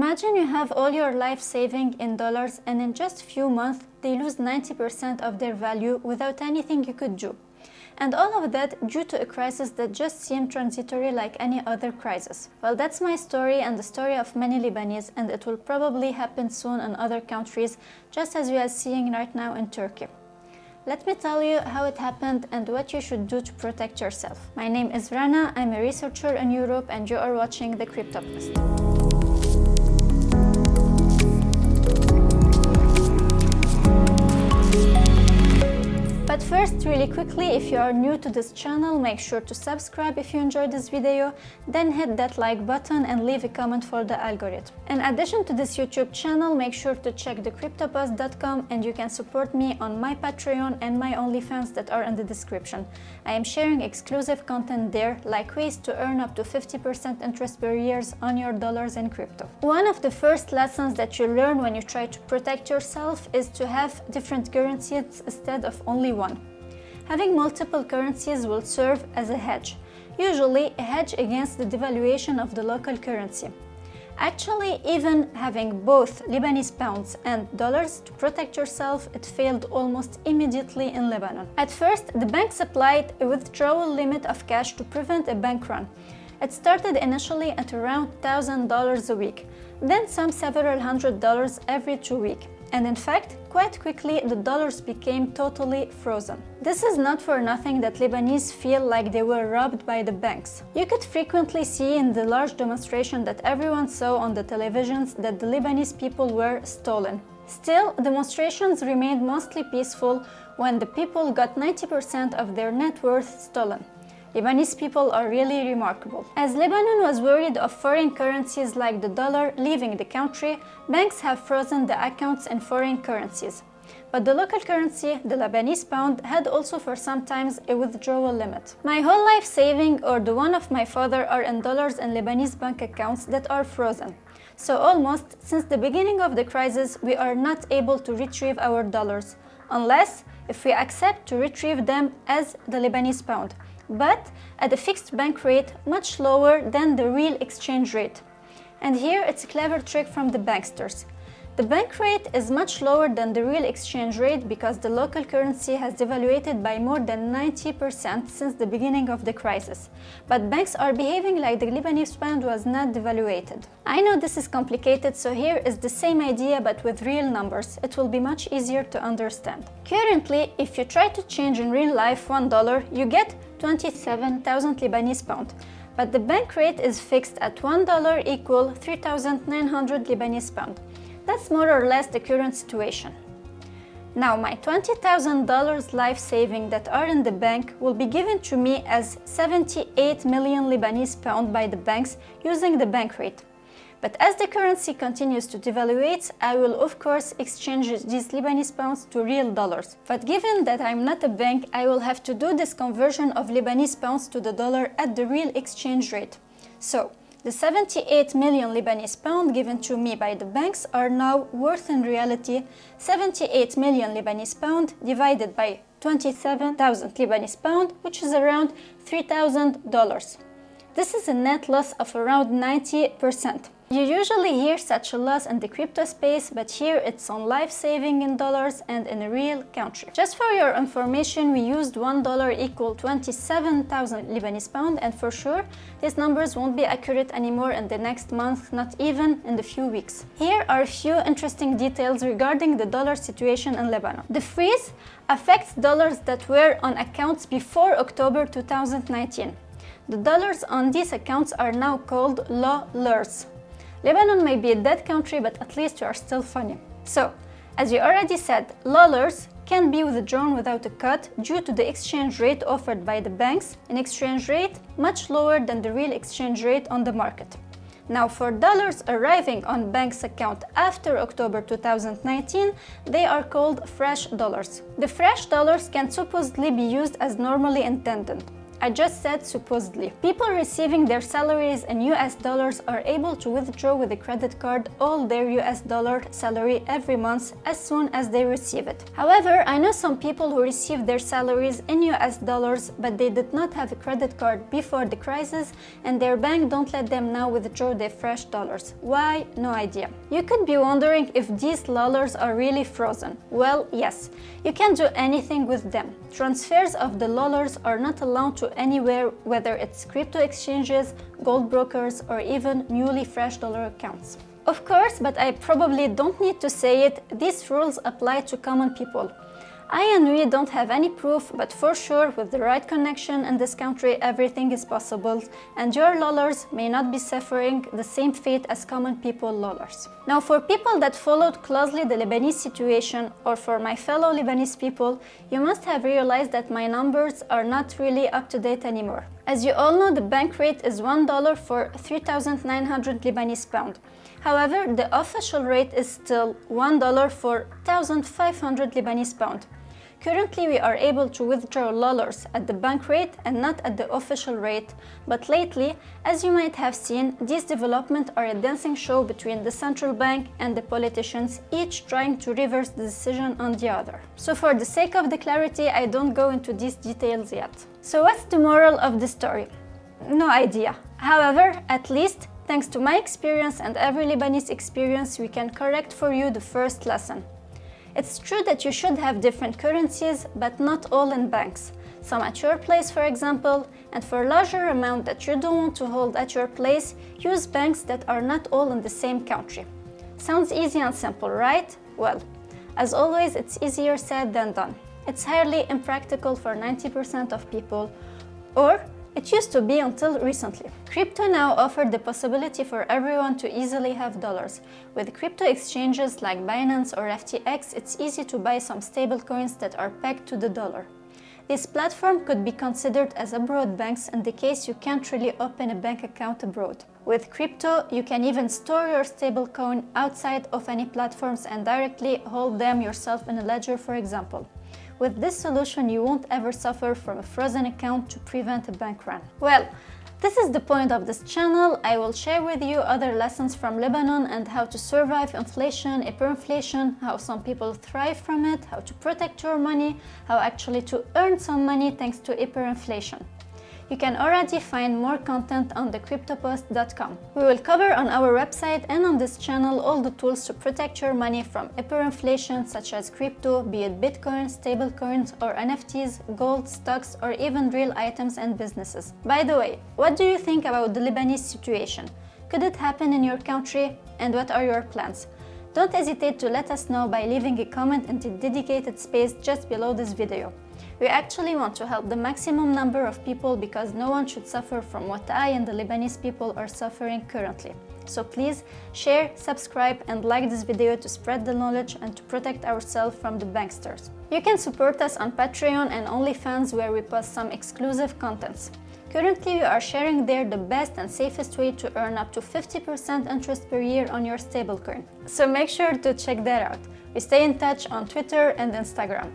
Imagine you have all your life saving in dollars and in just few months they lose 90% of their value without anything you could do. And all of that due to a crisis that just seemed transitory like any other crisis. Well, that's my story and the story of many Lebanese, and it will probably happen soon in other countries, just as we are seeing right now in Turkey. Let me tell you how it happened and what you should do to protect yourself. My name is Rana, I'm a researcher in Europe, and you are watching the Crypto Post. But first, really quickly, if you are new to this channel, make sure to subscribe if you enjoyed this video, then hit that like button and leave a comment for the algorithm. In addition to this YouTube channel, make sure to check thecryptopost.com and you can support me on my Patreon and my OnlyFans that are in the description. I am sharing exclusive content there, like ways to earn up to 50% interest per year on your dollars in crypto. One of the first lessons that you learn when you try to protect yourself is to have different currencies instead of only one. Having multiple currencies will serve as a hedge, usually a hedge against the devaluation of the local currency. Actually, even having both Lebanese pounds and dollars to protect yourself, it failed almost immediately in Lebanon. At first, the banks applied a withdrawal limit of cash to prevent a bank run. It started initially at around $1,000 a week, then some several $100s every 2 weeks. And in fact, quite quickly the dollars became totally frozen. This is not for nothing that Lebanese feel like they were robbed by the banks. You could frequently see in the large demonstration that everyone saw on the televisions that the Lebanese people were stolen. Still, demonstrations remained mostly peaceful when the people got 90% of their net worth stolen. Lebanese people are really remarkable. As Lebanon was worried of foreign currencies like the dollar leaving the country, banks have frozen the accounts in foreign currencies. But the local currency, the Lebanese pound, had also for some times a withdrawal limit. My whole life saving or the one of my father are in dollars and Lebanese bank accounts that are frozen. So almost since the beginning of the crisis, we are not able to retrieve our dollars, unless if we accept to retrieve them as the Lebanese pound, but at a fixed bank rate much lower than the real exchange rate. And here it's a clever trick from the banksters. The bank rate is much lower than the real exchange rate because the local currency has devaluated by more than 90% since the beginning of the crisis. But banks are behaving like the Lebanese pound was not devaluated. I know this is complicated, so here is the same idea but with real numbers. It will be much easier to understand. Currently, if you try to change in real life $1, you get 27,000 Lebanese pound. But the bank rate is fixed at $1 equal 3,900 Lebanese pound. That's more or less the current situation. Now my $20,000 life saving that are in the bank will be given to me as 78 million Lebanese pound by the banks using the bank rate. But as the currency continues to devaluate, I will of course exchange these Lebanese pounds to real dollars. But given that I'm not a bank, I will have to do this conversion of Lebanese pounds to the dollar at the real exchange rate. So the 78 million Lebanese pound given to me by the banks are now worth in reality 78 million Lebanese pound divided by 27,000 Lebanese pound, which is around $3,000. This is a net loss of around 90%. You usually hear such a loss in the crypto space, but here it's on life saving in dollars and in a real country. Just for your information, we used $1 equal 27,000 Lebanese pound, and for sure, these numbers won't be accurate anymore in the next month, not even in the few weeks. Here are a few interesting details regarding the dollar situation in Lebanon. The freeze affects dollars that were on accounts before October 2019. The dollars on these accounts are now called Lollars. Lebanon may be a dead country, but at least you are still funny. So, as you already said, Lollars can be withdrawn without a cut due to the exchange rate offered by the banks, an exchange rate much lower than the real exchange rate on the market. Now, for dollars arriving on banks' account after October 2019, they are called fresh dollars. The fresh dollars can supposedly be used as normally intended. I just said supposedly. People receiving their salaries in US dollars are able to withdraw with a credit card all their US dollar salary every month as soon as they receive it. However, I know some people who receive their salaries in US dollars, but they did not have a credit card before the crisis, and their bank don't let them now withdraw their fresh dollars. Why? No idea. You could be wondering if these Lollars are really frozen. Well, yes. You can't do anything with them. Transfers of the Lollars are not allowed to anywhere, whether it's crypto exchanges, gold brokers, or even newly fresh dollar accounts. Of course, but I probably don't need to say it, these rules apply to common people. I and we don't have any proof, but for sure, with the right connection in this country, everything is possible, and your Lollars may not be suffering the same fate as common people Lollars. Now, for people that followed closely the Lebanese situation, or for my fellow Lebanese people, you must have realized that my numbers are not really up to date anymore. As you all know, the bank rate is $1 for 3,900 Lebanese pound. However, the official rate is still $1 for 1,500 Lebanese pound. Currently, we are able to withdraw Lollars at the bank rate and not at the official rate, but lately, as you might have seen, these developments are a dancing show between the central bank and the politicians, each trying to reverse the decision on the other. So for the sake of the clarity, I don't go into these details yet. So what's the moral of the story? No idea. However, at least, thanks to my experience and every Lebanese experience, we can correct for you the first lesson. It's true that you should have different currencies, but not all in banks. Some at your place, for example, and for a larger amount that you don't want to hold at your place, use banks that are not all in the same country. Sounds easy and simple, right? Well, as always, it's easier said than done. It's highly impractical for 90% of people, or it used to be until recently. Crypto now offered the possibility for everyone to easily have dollars. With crypto exchanges like Binance or FTX, it's easy to buy some stable coins that are pegged to the dollar. This platform could be considered as abroad banks in the case you can't really open a bank account abroad. With crypto, you can even store your stablecoin outside of any platforms and directly hold them yourself in a ledger, for example. With this solution, you won't ever suffer from a frozen account to prevent a bank run. Well, this is the point of this channel. I will share with you other lessons from Lebanon and how to survive inflation, hyperinflation, how some people thrive from it, how to protect your money, how actually to earn some money thanks to hyperinflation. You can already find more content on thecryptopost.com. We will cover on our website and on this channel all the tools to protect your money from hyperinflation, such as crypto, be it Bitcoin, stablecoins, or NFTs, gold, stocks, or even real items and businesses. By the way, what do you think about the Lebanese situation? Could it happen in your country? And what are your plans? Don't hesitate to let us know by leaving a comment in the dedicated space just below this video. We actually want to help the maximum number of people because no one should suffer from what I and the Lebanese people are suffering currently. So please share, subscribe, and like this video to spread the knowledge and to protect ourselves from the banksters. You can support us on Patreon and OnlyFans, where we post some exclusive contents. Currently, we are sharing there the best and safest way to earn up to 50% interest per year on your stablecoin. So make sure to check that out. We stay in touch on Twitter and Instagram.